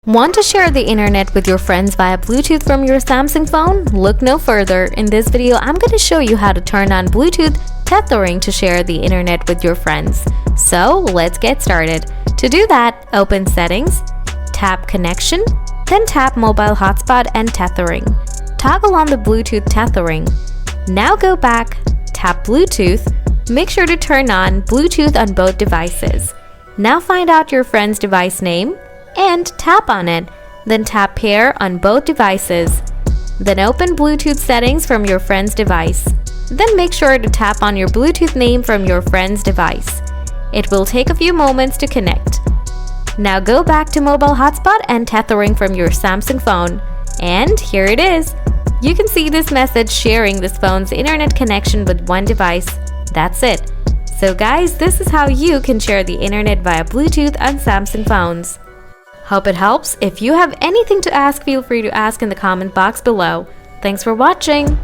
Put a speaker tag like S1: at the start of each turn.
S1: Want to share the internet with your friends via Bluetooth from your Samsung phone? Look no further. In this video, I'm going to show you how to turn on Bluetooth tethering to share the internet with your friends. So let's get started. To do that, open Settings, tap Connection, then tap Mobile Hotspot and Tethering. Toggle on the Bluetooth tethering. Now go back, tap Bluetooth, make sure to turn on Bluetooth on both devices. Now find out your friend's device name and tap on it, then tap Pair on both devices. Then open Bluetooth settings from your friend's device. Then make sure to tap on your Bluetooth name from your friend's device. It will take a few moments to connect. Now go back to Mobile Hotspot and Tethering from your Samsung phone. And here it is. You can see this message sharing this phone's internet connection with one device. That's it. So guys, this is how you can share the internet via Bluetooth on Samsung phones. Hope it helps. If you have anything to ask, feel free to ask in the comment box below. Thanks for watching.